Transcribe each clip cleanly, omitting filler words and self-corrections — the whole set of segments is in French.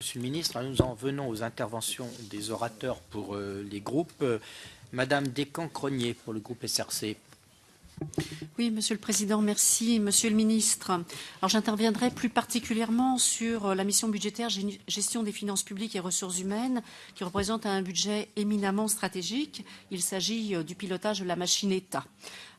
Monsieur le ministre, nous en venons aux interventions des orateurs pour les groupes. Madame Descamps-Cronier pour le groupe SRC. Oui, Monsieur le Président, merci. Monsieur le Ministre, alors j'interviendrai plus particulièrement sur la mission budgétaire gestion des finances publiques et ressources humaines, qui représente un budget éminemment stratégique. Il s'agit du pilotage de la machine État.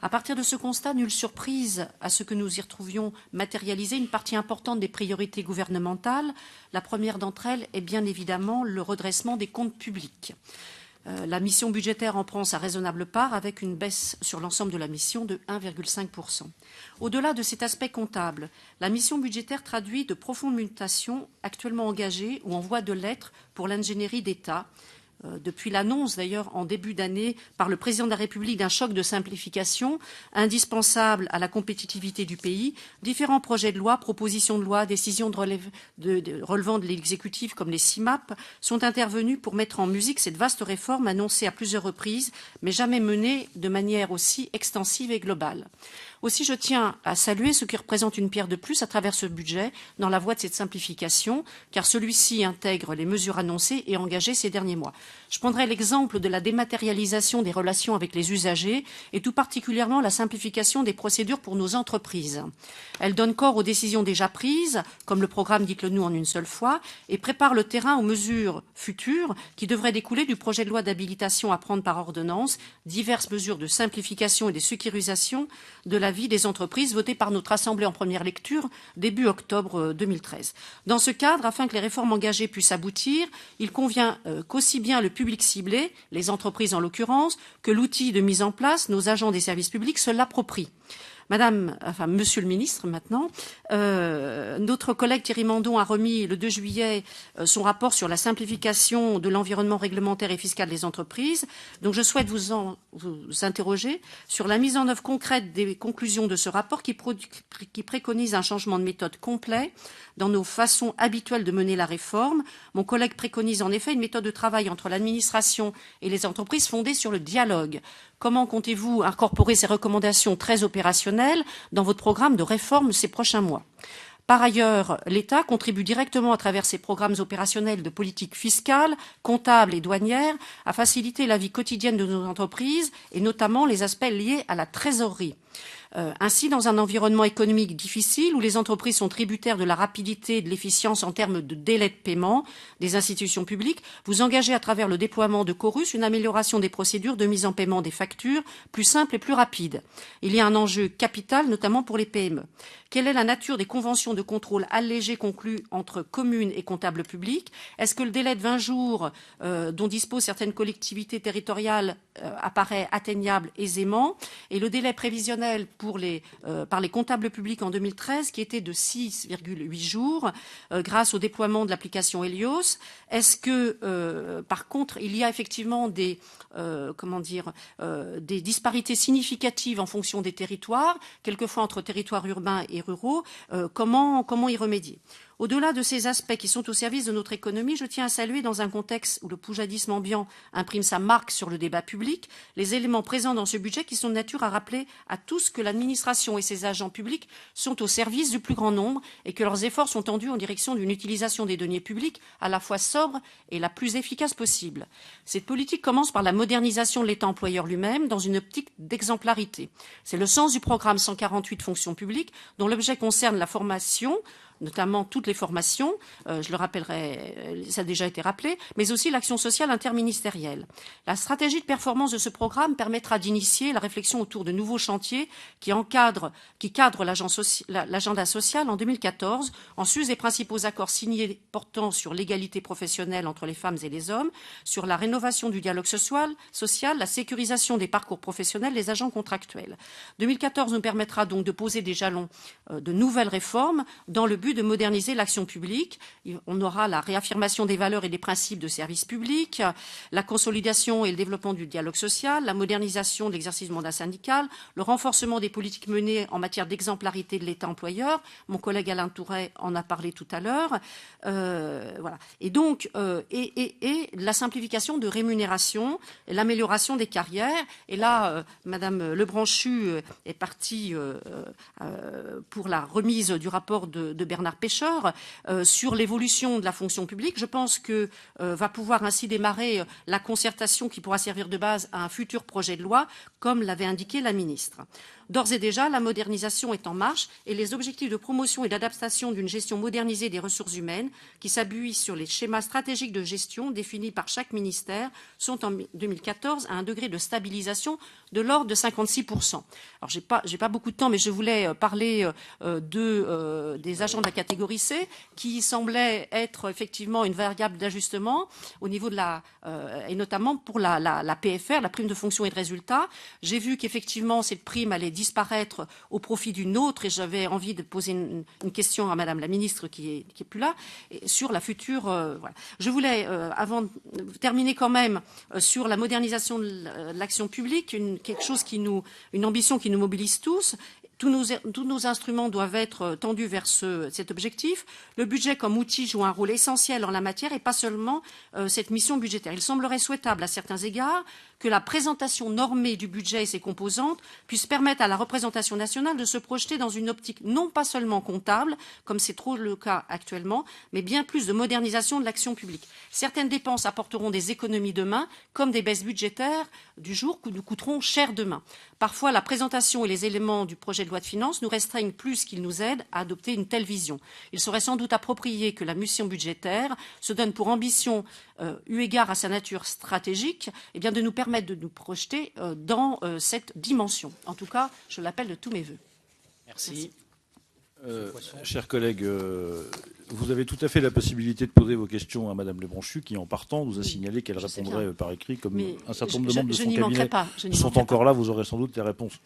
À partir de ce constat, nulle surprise à ce que nous y retrouvions matérialisé une partie importante des priorités gouvernementales. La première d'entre elles est bien évidemment le redressement des comptes publics. La mission budgétaire en prend sa raisonnable part avec une baisse sur l'ensemble de la mission de 1,5%. Au-delà de cet aspect comptable, la mission budgétaire traduit de profondes mutations actuellement engagées ou en voie de l'être pour l'ingénierie d'État. Depuis l'annonce d'ailleurs en début d'année par le président de la République d'un choc de simplification indispensable à la compétitivité du pays, différents projets de loi, propositions de loi, décisions relevant de l'exécutif comme les CIMAP sont intervenus pour mettre en musique cette vaste réforme annoncée à plusieurs reprises mais jamais menée de manière aussi extensive et globale. Aussi, je tiens à saluer ce qui représente une pierre de plus à travers ce budget dans la voie de cette simplification, car celui-ci intègre les mesures annoncées et engagées ces derniers mois. Je prendrai l'exemple de la dématérialisation des relations avec les usagers et tout particulièrement la simplification des procédures pour nos entreprises. Elle donne corps aux décisions déjà prises, comme le programme Dites-le-nous en une seule fois, et prépare le terrain aux mesures futures qui devraient découler du projet de loi d'habilitation à prendre par ordonnance diverses mesures de simplification et de sécurisation de la vie des entreprises votées par notre Assemblée en première lecture début octobre 2013. Dans ce cadre, afin que les réformes engagées puissent aboutir, il convient qu'aussi bien le public ciblé, les entreprises en l'occurrence, que l'outil de mise en place, nos agents des services publics, se l'approprient. Monsieur le ministre, maintenant, notre collègue Thierry Mandon a remis le 2 juillet son rapport sur la simplification de l'environnement réglementaire et fiscal des entreprises. Donc, je souhaite vous interroger sur la mise en œuvre concrète des conclusions de ce rapport qui préconise un changement de méthode complet dans nos façons habituelles de mener la réforme. Mon collègue préconise en effet une méthode de travail entre l'administration et les entreprises fondée sur le dialogue. Comment comptez-vous incorporer ces recommandations très opérationnelles dans votre programme de réforme ces prochains mois ? Par ailleurs, l'État contribue directement à travers ses programmes opérationnels de politique fiscale, comptable et douanière à faciliter la vie quotidienne de nos entreprises et notamment les aspects liés à la trésorerie. Ainsi, dans un environnement économique difficile où les entreprises sont tributaires de la rapidité et de l'efficience en termes de délai de paiement des institutions publiques, vous engagez à travers le déploiement de Chorus une amélioration des procédures de mise en paiement des factures plus simple et plus rapide. Il y a un enjeu capital, notamment pour les PME. Quelle est la nature des conventions de contrôle allégées conclues entre communes et comptables publics ? Est-ce que le délai de 20 jours dont disposent certaines collectivités territoriales apparaît atteignable aisément et le délai prévisionnel par les comptables publics en 2013 qui était de 6,8 jours grâce au déploiement de l'application Helios. Est-ce que par contre il y a effectivement des disparités significatives en fonction des territoires, quelquefois entre territoires urbains et ruraux, comment y remédier ? Au-delà de ces aspects qui sont au service de notre économie, je tiens à saluer, dans un contexte où le poujadisme ambiant imprime sa marque sur le débat public, les éléments présents dans ce budget qui sont de nature à rappeler à tous que l'administration et ses agents publics sont au service du plus grand nombre et que leurs efforts sont tendus en direction d'une utilisation des deniers publics à la fois sobre et la plus efficace possible. Cette politique commence par la modernisation de l'État employeur lui-même dans une optique d'exemplarité. C'est le sens du programme 148 Fonction publique, dont l'objet concerne la formation, notamment toutes les formations, je le rappellerai, ça a déjà été rappelé, mais aussi l'action sociale interministérielle. La stratégie de performance de ce programme permettra d'initier la réflexion autour de nouveaux chantiers qui cadrent l'agenda social en 2014, en sus des principaux accords signés portant sur l'égalité professionnelle entre les femmes et les hommes, sur la rénovation du dialogue social, la sécurisation des parcours professionnels des agents contractuels. 2014 nous permettra donc de poser des jalons de nouvelles réformes dans le but de moderniser l'action publique. On aura la réaffirmation des valeurs et des principes de service public, la consolidation et le développement du dialogue social, la modernisation de l'exercice du mandat syndical, le renforcement des politiques menées en matière d'exemplarité de l'État employeur. Mon collègue Alain Tourret en a parlé tout à l'heure. Voilà. Et donc, la simplification de rémunération, et l'amélioration des carrières. Et là, Madame Lebranchu est partie pour la remise du rapport de Bernard Bernard Pecheur sur l'évolution de la fonction publique. Je pense que va pouvoir ainsi démarrer la concertation qui pourra servir de base à un futur projet de loi, comme l'avait indiqué la ministre. D'ores et déjà, la modernisation est en marche et les objectifs de promotion et d'adaptation d'une gestion modernisée des ressources humaines, qui s'appuient sur les schémas stratégiques de gestion définis par chaque ministère, sont en 2014 à un degré de stabilisation de l'ordre de 56%. Alors, j'ai pas beaucoup de temps, mais je voulais parler des agents de la catégorie C, qui semblaient être effectivement une variable d'ajustement au niveau de et notamment pour la PFR, la prime de fonction et de résultat. J'ai vu qu'effectivement, cette prime allait disparaître au profit d'une autre, et j'avais envie de poser une question à Madame la ministre qui est plus là, sur la future. Voilà. Je voulais, avant de terminer quand même, sur la modernisation de l'action publique, une ambition qui nous mobilise tous. Tous nos instruments doivent être tendus vers cet objectif. Le budget comme outil joue un rôle essentiel en la matière et pas seulement cette mission budgétaire. Il semblerait souhaitable à certains égards que la présentation normée du budget et ses composantes puisse permettre à la représentation nationale de se projeter dans une optique non pas seulement comptable, comme c'est trop le cas actuellement, mais bien plus de modernisation de l'action publique. Certaines dépenses apporteront des économies demain, comme des baisses budgétaires du jour qui nous coûteront cher demain. Parfois, la présentation et les éléments du projet de loi de finances nous restreignent plus qu'ils nous aident à adopter une telle vision. Il serait sans doute approprié que la mission budgétaire se donne pour ambition, eu égard à sa nature stratégique, de nous permettre de nous projeter dans cette dimension. En tout cas, je l'appelle de tous mes vœux. Merci. Chers collègues, vous avez tout à fait la possibilité de poser vos questions à Madame Lebranchu, qui, en partant, nous a signalé qu'elle répondrait par écrit, comme un certain nombre de membres de son cabinet sont encore là. Vous aurez sans doute les réponses.